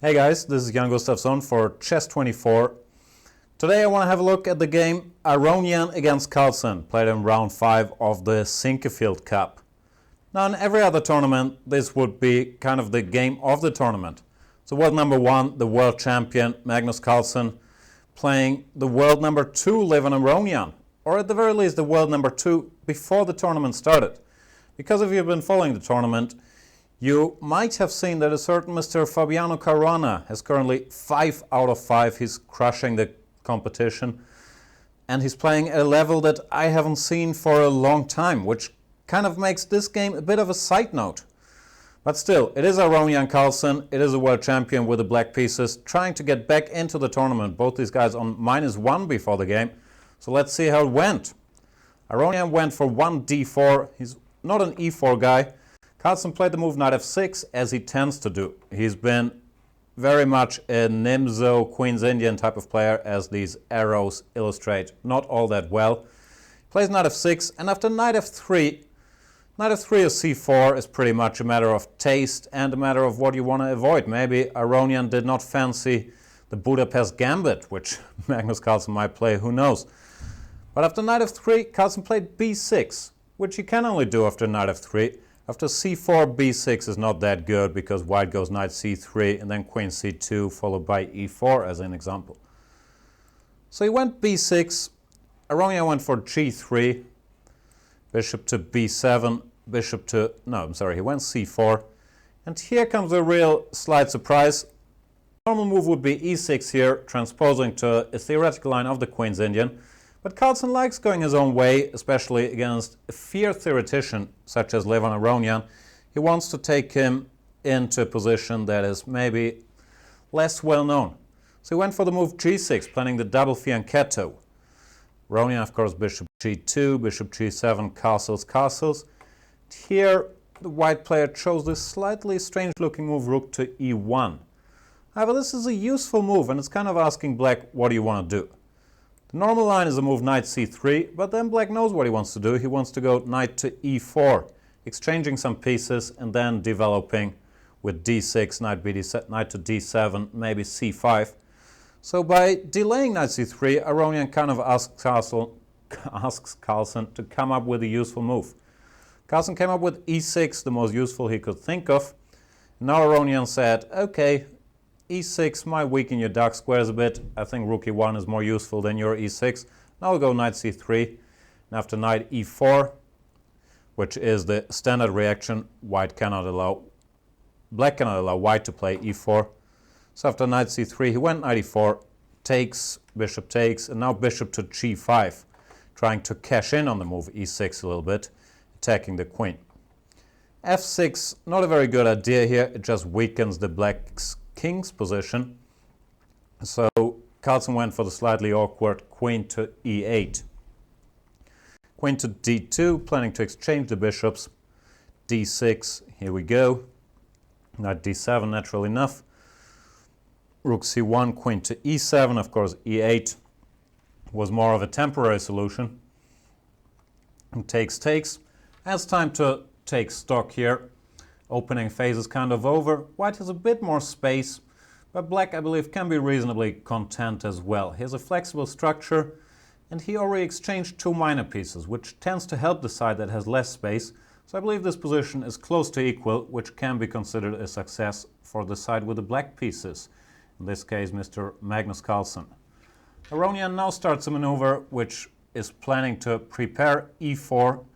Hey guys, this is Jan Gustafsson for Chess24. Today I want to have a look at the game Aronian against Carlsen, played in round 5 of the Sinquefield Cup. Now in every other tournament this would be kind of the game of the tournament. So world number 1, the world champion Magnus Carlsen, playing the world number 2 Levon Aronian, or at the very least the world number 2 before the tournament started. Because if you've been following the tournament, you might have seen that a certain Mr. Fabiano Caruana has currently 5 out of 5. He's crushing the competition. And he's playing at a level that I haven't seen for a long time, which kind of makes this game a bit of a side note. But still, it is Aronian Carlsen. It is a world champion with the black pieces, trying to get back into the tournament. Both these guys on -1 before the game. So let's see how it went. Aronian went for 1 d4. He's not an e4 guy. Carlsen played the move knight f6, as he tends to do. He's been very much a Nimzo, Queen's Indian type of player, as these arrows illustrate. Not all that well. He plays knight f6, and after knight f3 or c4 is pretty much a matter of taste and a matter of what you want to avoid. Maybe Aronian did not fancy the Budapest Gambit, which Magnus Carlsen might play, who knows. But after knight f3, Carlsen played b6, which you can only do after knight f3. After c4, b6 is not that good because white goes knight c3 and then queen c2 followed by e4 as an example. So he went b6, Aronian went for g3, bishop to b7, he went c4. And here comes a real slight surprise. Normal move would be e6 here, transposing to a theoretical line of the Queen's Indian. But Carlsen likes going his own way, especially against a feared theoretician such as Levon Aronian. He wants to take him into a position that is maybe less well known. So he went for the move g6, planning the double fianchetto. Aronian, of course, bishop g2, bishop g7, castles. Here, the white player chose this slightly strange-looking move, rook to e1. However, this is a useful move, and it's kind of asking black, what do you want to do? The normal line is a move knight c3, but then black knows what he wants to do. He wants to go knight to e4, exchanging some pieces and then developing with d6, knight to d7, maybe c5. So by delaying knight c3, Aronian kind of asks Carlsen to come up with a useful move. Carlsen came up with e6, the most useful he could think of. Now Aronian said, okay, e6 might weaken your dark squares a bit. I think rook e1 is more useful than your e6. Now we'll go knight c3. And after knight e4, which is the standard reaction, black cannot allow white to play e4. So after knight c3, he went knight e4, takes, and now bishop to g5, trying to cash in on the move e6 a little bit, attacking the queen. f6, not a very good idea here. It just weakens the black's king's position. So Carlsen went for the slightly awkward queen to e8. Queen to d2, planning to exchange the bishops. d6, here we go. Knight d7, natural enough. Rook c1, queen to e7, of course e8 was more of a temporary solution. And takes. It's time to take stock here. Opening phase is kind of over. White has a bit more space, but black, I believe, can be reasonably content as well. He has a flexible structure, and he already exchanged 2 minor pieces, which tends to help the side that has less space. So I believe this position is close to equal, which can be considered a success for the side with the black pieces. In this case, Mr. Magnus Carlsen. Aronian now starts a maneuver which is planning to prepare e4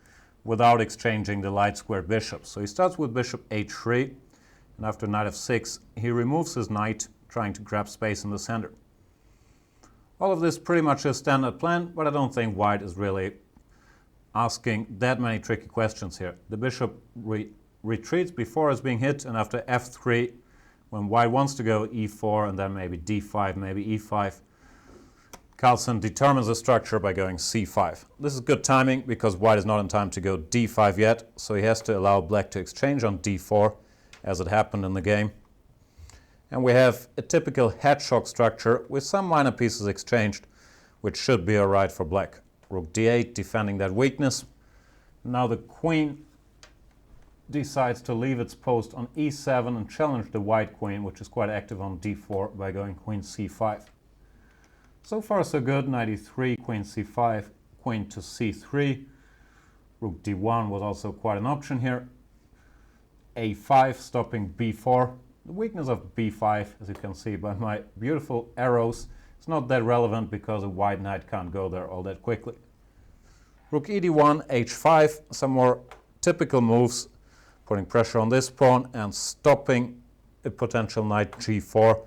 without exchanging the light square bishops. So he starts with bishop h3, and after knight f6, he removes his knight, trying to grab space in the center. All of this pretty much is standard plan, but I don't think white is really asking that many tricky questions here. The bishop retreats before it's being hit, and after f3, when white wants to go e4 and then maybe d5, maybe e5, Carlsen determines the structure by going c5. This is good timing because white is not in time to go d5 yet, so he has to allow black to exchange on d4, as it happened in the game. And we have a typical hedgehog structure with some minor pieces exchanged, which should be alright for black. Rook d8, defending that weakness. Now the queen decides to leave its post on e7 and challenge the white queen, which is quite active on d4, by going queen c5. So far so good. Knight e3, queen c5, queen to c3. Rook d1 was also quite an option here. a5 stopping b4. The weakness of b5, as you can see by my beautiful arrows, is not that relevant because a white knight can't go there all that quickly. Rook ed1, h5, some more typical moves, putting pressure on this pawn and stopping a potential knight g4.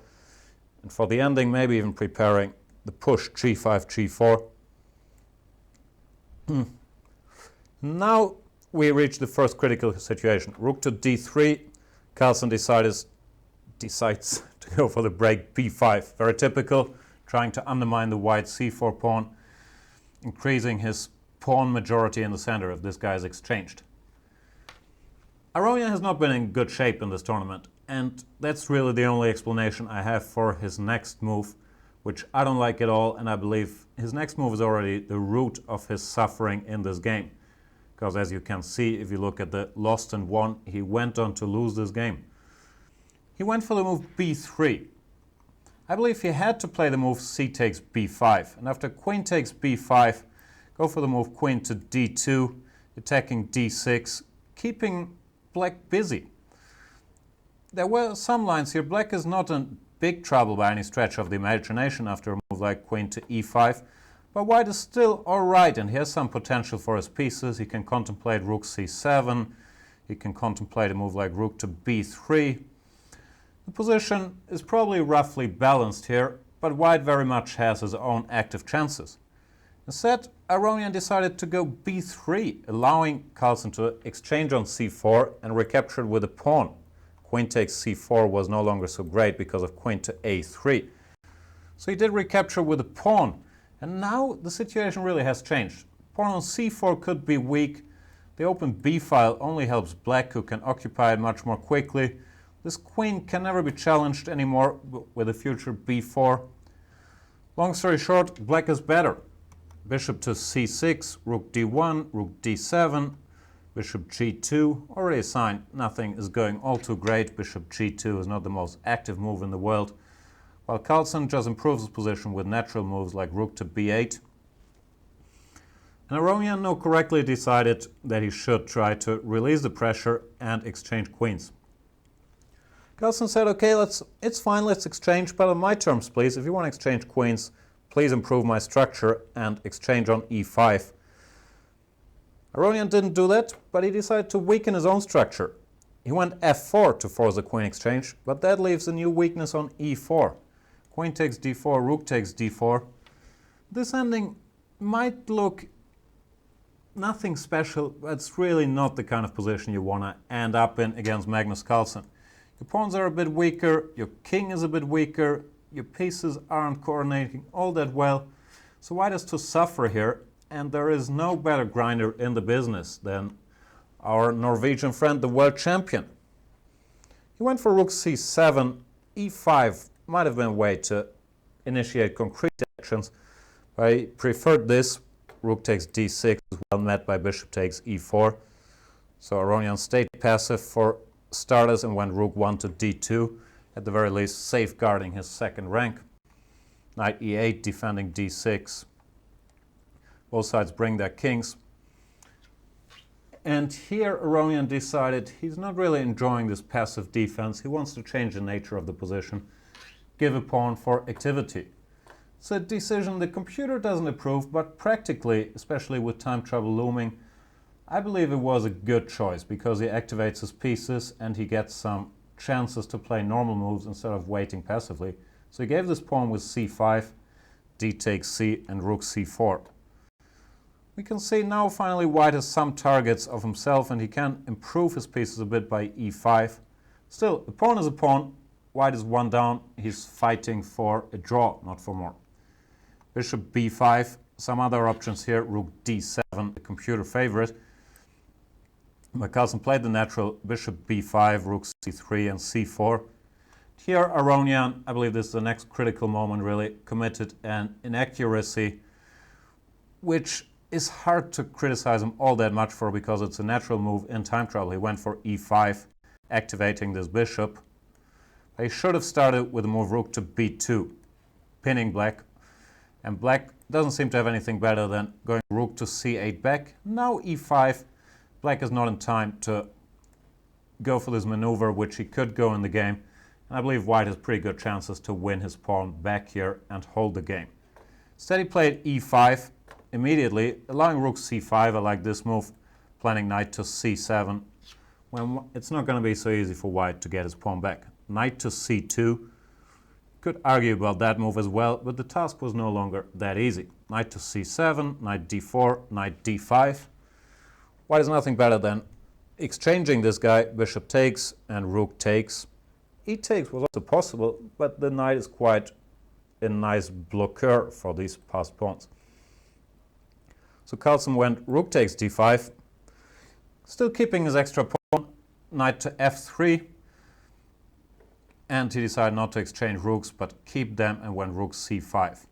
And for the ending, maybe even preparing the push g5, g4. Now we reach the first critical situation. Rook to d3. Carlsen decides to go for the break b5. Very typical, trying to undermine the white c4 pawn, increasing his pawn majority in the center if this guy is exchanged. Aronian has not been in good shape in this tournament, and that's really the only explanation I have for his next move, which I don't like at all, and I believe his next move is already the root of his suffering in this game. Because as you can see, if you look at the lost and won, he went on to lose this game. He went for the move b3. I believe he had to play the move c takes b5, and after queen takes b5, go for the move queen to d2, attacking d6, keeping black busy. There were some lines here. Black is not in big trouble by any stretch of the imagination after a move like queen to e5, but white is still alright and he has some potential for his pieces. He can contemplate rook c7, he can contemplate a move like rook to b3. The position is probably roughly balanced here, but white very much has his own active chances. Instead, Aronian decided to go b3, allowing Carlsen to exchange on c4 and recapture it with a pawn. Queen takes c4 was no longer so great because of queen to a3. So he did recapture with a pawn, and now the situation really has changed. Pawn on c4 could be weak. The open b file only helps black, who can occupy it much more quickly. This queen can never be challenged anymore with a future b4. Long story short, black is better. Bishop to c6, rook d1, rook d7, bishop g2, already a sign nothing is going all too great. Bishop g2 is not the most active move in the world, while Carlsen just improves his position with natural moves like rook to b8. And Aronian now correctly decided that he should try to release the pressure and exchange queens. Carlsen said, okay, it's fine, let's exchange, but on my terms, please. If you want to exchange queens, please improve my structure and exchange on e5. Aronian didn't do that, but he decided to weaken his own structure. He went f4 to force a queen exchange, but that leaves a new weakness on e4. Queen takes d4, rook takes d4. This ending might look nothing special, but it's really not the kind of position you want to end up in against Magnus Carlsen. Your pawns are a bit weaker, your king is a bit weaker, your pieces aren't coordinating all that well. So white has to suffer here, and there is no better grinder in the business than our Norwegian friend, the world champion. He went for rook c7, e5 might have been a way to initiate concrete actions, but I preferred this. Rook takes d6 is well met by bishop takes e4. So Aronian stayed passive for starters and went rook 1 to d2, at the very least safeguarding his second rank. Knight e8 defending d6. Both sides bring their kings. And here Aronian decided he's not really enjoying this passive defense. He wants to change the nature of the position, give a pawn for activity. It's a decision the computer doesn't approve, but practically, especially with time trouble looming, I believe it was a good choice because he activates his pieces and he gets some chances to play normal moves instead of waiting passively. So he gave this pawn with c5, d takes c, and rook c4. We can see now finally white has some targets of himself and he can improve his pieces a bit by e5. Still, a pawn is a pawn. White is one down. He's fighting for a draw, not for more. Bishop b5. Some other options here. Rook d7, the computer favorite. Carlsen played the natural bishop b5, rook c3, and c4. Here, Aronian, I believe this is the next critical moment, really committed an inaccuracy, which is hard to criticize him all that much for, because it's a natural move in time travel. He went for e5, activating this bishop. He should have started with the move rook to b2, pinning black. And black doesn't seem to have anything better than going rook to c8 back. Now e5. Black is not in time to go for this maneuver, which he could go in the game. And I believe white has pretty good chances to win his pawn back here and hold the game. Instead he played e5 immediately, allowing rook c5. I like this move, planning knight to c7, when it's not going to be so easy for white to get his pawn back. Knight to c2. Could argue about that move as well, but the task was no longer that easy. Knight to c7, knight d4, knight d5. White is nothing better than exchanging this guy. Bishop takes and rook takes. E takes was also possible, but the knight is quite a nice blocker for these passed pawns. So Carlsen went rook takes d5, still keeping his extra pawn, knight to f3, and he decided not to exchange rooks but keep them, and went rook c5.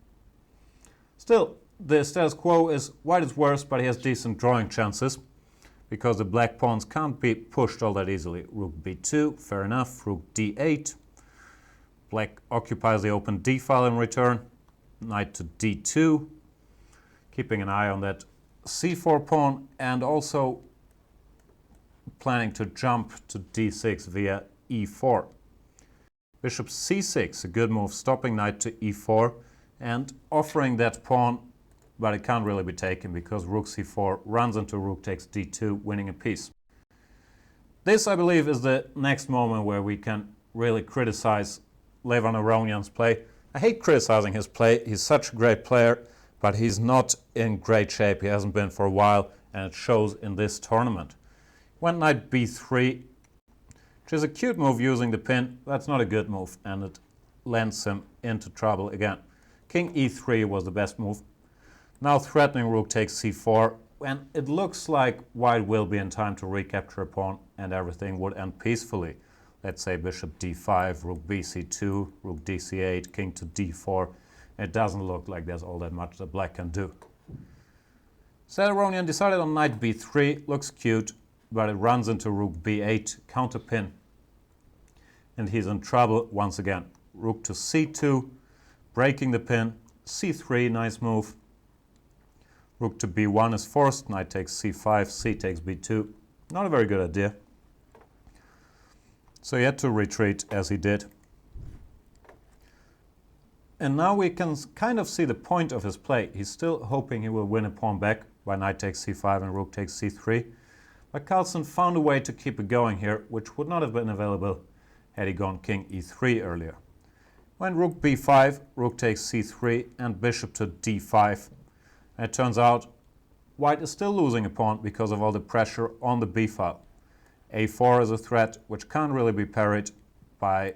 Still, the status quo is white is worse, but he has decent drawing chances, because the black pawns can't be pushed all that easily. Rook b2, fair enough. Rook d8. Black occupies the open d file in return. Knight to d2, keeping an eye on that c4 pawn, and also planning to jump to d6 via e4. Bishop c6, a good move, stopping knight to e4 and offering that pawn, but it can't really be taken because rook c4 runs into rook takes d2, winning a piece. This, I believe, is the next moment where we can really criticize Levon Aronian's play. I hate criticizing his play. He's such a great player, but he's not in great shape. He hasn't been for a while, and it shows in this tournament. Went knight b3, which is a cute move using the pin. That's not a good move, and it lands him into trouble again. King e3 was the best move. Now threatening rook takes c4, and it looks like white will be in time to recapture a pawn and everything would end peacefully. Let's say bishop d5, rook bc2, rook dc8, king to d4. It doesn't look like there's all that much that black can do. Aronian decided on knight b3, looks cute, but it runs into rook b8, counter pin. And he's in trouble once again. Rook to c2, breaking the pin, c3, nice move. Rook to b1 is forced, knight takes c5, c takes b2. Not a very good idea. So he had to retreat as he did. And now we can kind of see the point of his play. He's still hoping he will win a pawn back by knight takes c5 and rook takes c3. But Carlsen found a way to keep it going here, which would not have been available had he gone king e3 earlier. When rook b5, rook takes c3 and bishop to d5. And it turns out white is still losing a pawn because of all the pressure on the b file. a4 is a threat which can't really be parried by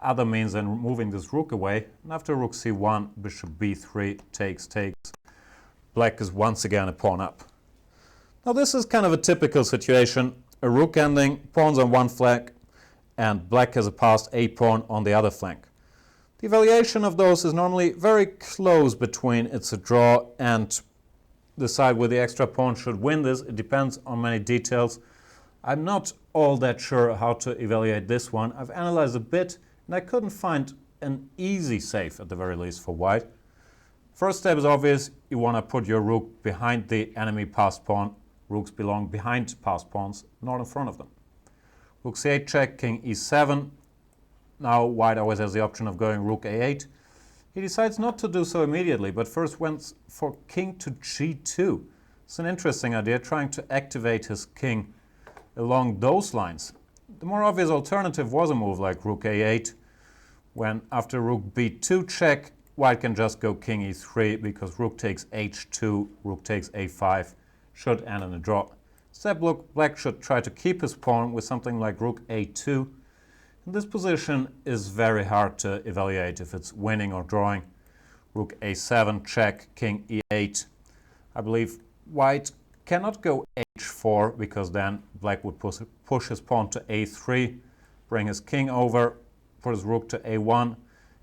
other means than moving this rook away. And after rook c1, bishop b3 takes. Black is once again a pawn up. Now this is kind of a typical situation. A rook ending, pawns on one flank, and black has a passed a pawn on the other flank. The evaluation of those is normally very close between it's a draw and the side with the extra pawn should win this. It depends on many details. I'm not all that sure how to evaluate this one. I've analyzed a bit and I couldn't find an easy save at the very least for white. First step is obvious. You want to put your rook behind the enemy passed pawn. Rooks belong behind passed pawns, not in front of them. Rook c8 check, king e7. Now white always has the option of going rook a8. He decides not to do so immediately, but first went for king to g2. It's an interesting idea, trying to activate his king along those lines. The more obvious alternative was a move like rook a8, when after rook b2 check, white can just go king e3 because rook takes h2, rook takes a5, should end in a draw. Instead, black should try to keep his pawn with something like rook a2. This position is very hard to evaluate if it's winning or drawing. Rook a7 check, king e8. I believe white cannot go h4 because then black would push his pawn to a3, bring his king over, put his rook to a1,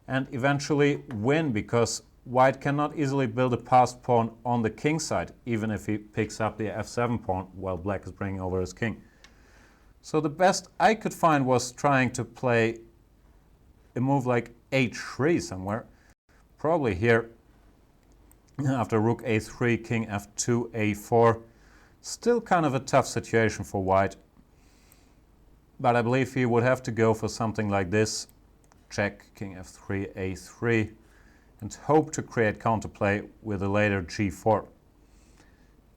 and eventually win because white cannot easily build a passed pawn on the king side, even if he picks up the f7 pawn while black is bringing over his king. So the best I could find was trying to play a move like h3 somewhere, probably here after rook a3, king f2, a4. Still kind of a tough situation for white, but I believe he would have to go for something like this, check, king f3, a3, and hope to create counterplay with a later g4.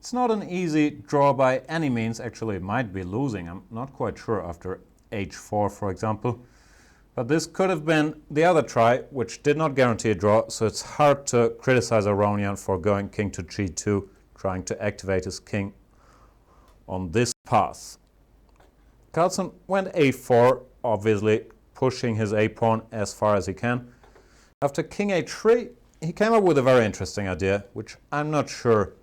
It's not an easy draw by any means. Actually, it might be losing. I'm not quite sure after h4, for example. But this could have been the other try, which did not guarantee a draw, so it's hard to criticize Aronian for going king to g2, trying to activate his king on this path. Carlsen went a4, obviously pushing his a-pawn as far as he can. After king h3, he came up with a very interesting idea, which I'm not sure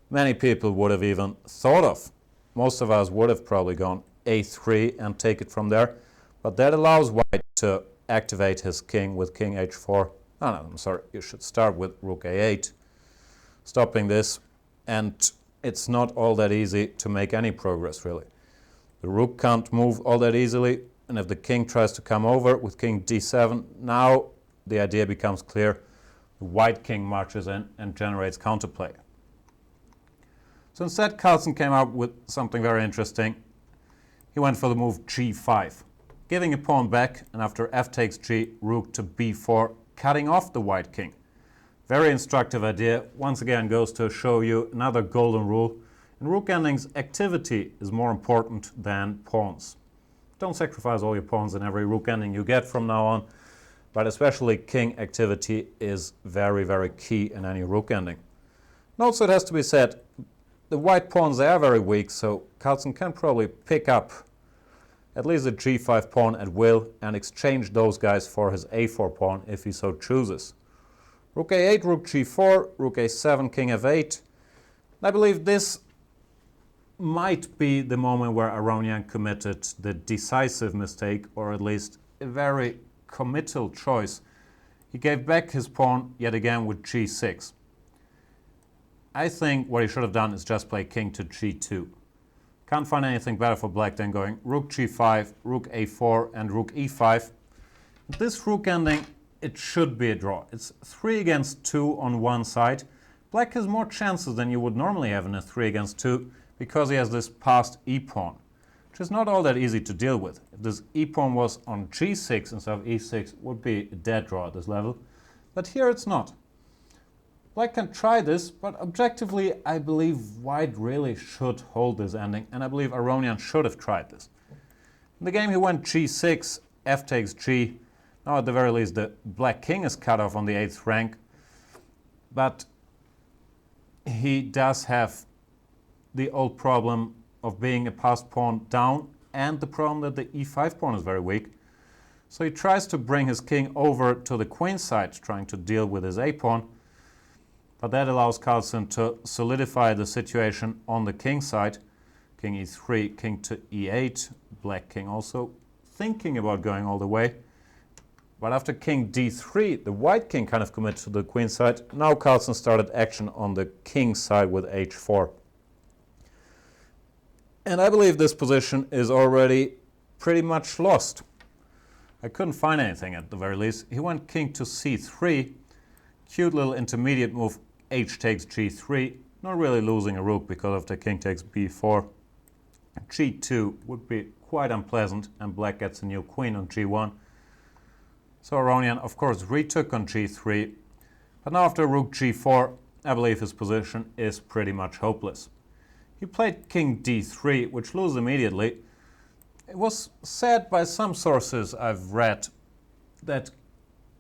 many people would have even thought of. Most of us would have probably gone a3 and take it from there, but that allows white to activate his king with king h4. No, I'm sorry, you should start with rook a8, stopping this, and it's not all that easy to make any progress, really. The rook can't move all that easily, and if the king tries to come over with king d7, now the idea becomes clear. The white king marches in and generates counterplay. So instead, Carlsen came up with something very interesting. He went for the move g5, giving a pawn back, and after f takes g, rook to b4, cutting off the white king. Very instructive idea. Once again goes to show you another golden rule. In rook endings, activity is more important than pawns. Don't sacrifice all your pawns in every rook ending you get from now on, but especially king activity is very, very key in any rook ending. And also it has to be said, the white pawns, they are very weak, so Carlsen can probably pick up at least a g5 pawn at will and exchange those guys for his a4 pawn if he so chooses. Rook a8, rook g4, rook a7, king f8. I believe this might be the moment where Aronian committed the decisive mistake, or at least a very committal choice. He gave back his pawn yet again with g6. I think what he should have done is just play king to g2. Can't find anything better for black than going rook g5, rook a4, and rook e5. This rook ending, it should be a draw. It's 3 against 2 on one side. Black has more chances than you would normally have in a 3 against 2 because he has this passed e-pawn, which is not all that easy to deal with. If this e-pawn was on g6 instead of e6, it would be a dead draw at this level. But here it's not. Black can try this, but objectively I believe white really should hold this ending, and I believe Aronian should have tried this. In the game he went g6, f takes g. Now at the very least the black king is cut off on the 8th rank, but he does have the old problem of being a passed pawn down and the problem that the e5 pawn is very weak. So he tries to bring his king over to the queen side, trying to deal with his a-pawn. But that allows Carlsen to solidify the situation on the king side. King e3, king to e8, black king also thinking about going all the way. But after king d3, the white king kind of committed to the queen side. Now Carlsen started action on the king side with h4. And I believe this position is already pretty much lost. I couldn't find anything at the very least. He went king to c3. Cute little intermediate move, h takes g3. Not really losing a rook because of the king takes b4. g2 would be quite unpleasant, and black gets a new queen on g1. So Aronian, of course, retook on g3. But now after rook g4, I believe his position is pretty much hopeless. He played king d3, which loses immediately. It was said by some sources I've read that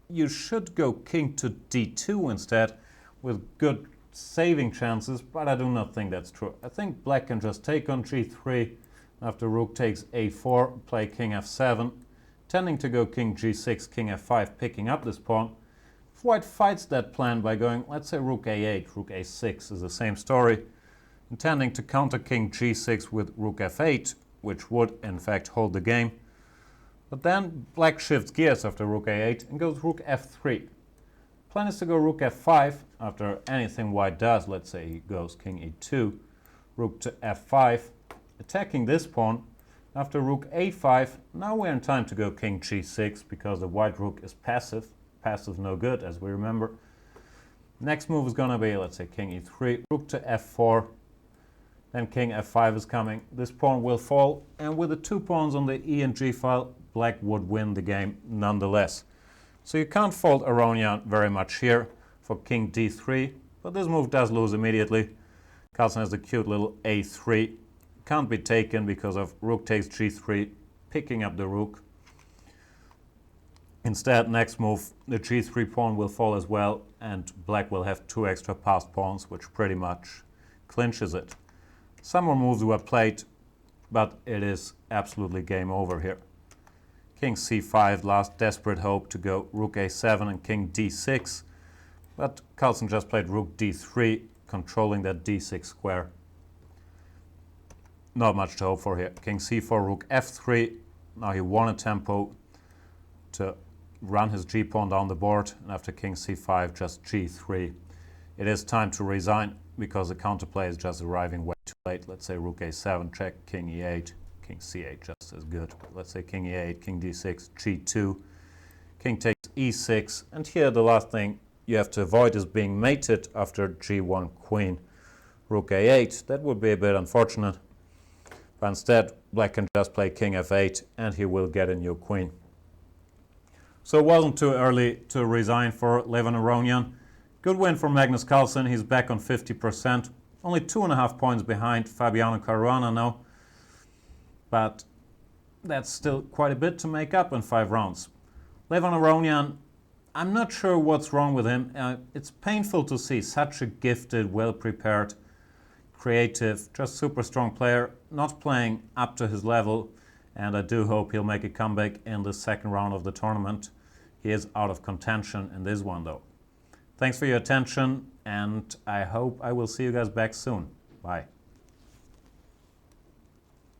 you should go king to d2 instead, with good saving chances, but I do not think that's true. I think black can just take on g3, after rook takes a4, play king f7, tending to go king g6, king f5, picking up this pawn. If white fights that plan by going, let's say rook a8, rook a6 is the same story, intending to counter king g6 with rook f8, which would in fact hold the game. But then black shifts gears after rook a8 and goes rook f3, Plan is to go rook f5 after anything white does. Let's say he goes king e2, rook to f5, attacking this pawn. After rook a5, now we're in time to go king g6 because the white rook is passive. Passive no good, as we remember. Next move is going to be, let's say, king e3, rook to f4, then king f5 is coming. This pawn will fall, and with the 2 pawns on the e and g file, black would win the game nonetheless. So you can't fault Aronian very much here for king d3, but this move does lose immediately. Carlsen has the cute little a3. Can't be taken because of rook takes g3, picking up the rook. Instead, next move, the g3 pawn will fall as well, and black will have 2 extra passed pawns, which pretty much clinches it. Some more moves were played, but it is absolutely game over here. King c5, last desperate hope to go rook a7 and king d6, but Carlsen just played rook d3, controlling that d6 square. Not much to hope for here. King c4, rook f3. Now he won a tempo to run his g-pawn down the board, and after king c5, just g3. It is time to resign because the counterplay is just arriving way too late. Let's say rook a7, check, king e8, king c8, just as good. Let's say king e8, king d6, g2, king takes e6, and here the last thing you have to avoid is being mated after g1 queen. Rook a8, that would be a bit unfortunate. But instead, black can just play king f8 and he will get a new queen. So it wasn't too early to resign for Levon Aronian. Good win for Magnus Carlsen, he's back on 50%. Only 2.5 points behind Fabiano Caruana now. But that's still quite a bit to make up in 5 rounds. Levon Aronian, I'm not sure what's wrong with him. It's painful to see such a gifted, well-prepared, creative, just super strong player, not playing up to his level, and I do hope he'll make a comeback in the second round of the tournament. He is out of contention in this one though. Thanks for your attention, and I hope I will see you guys back soon. Bye.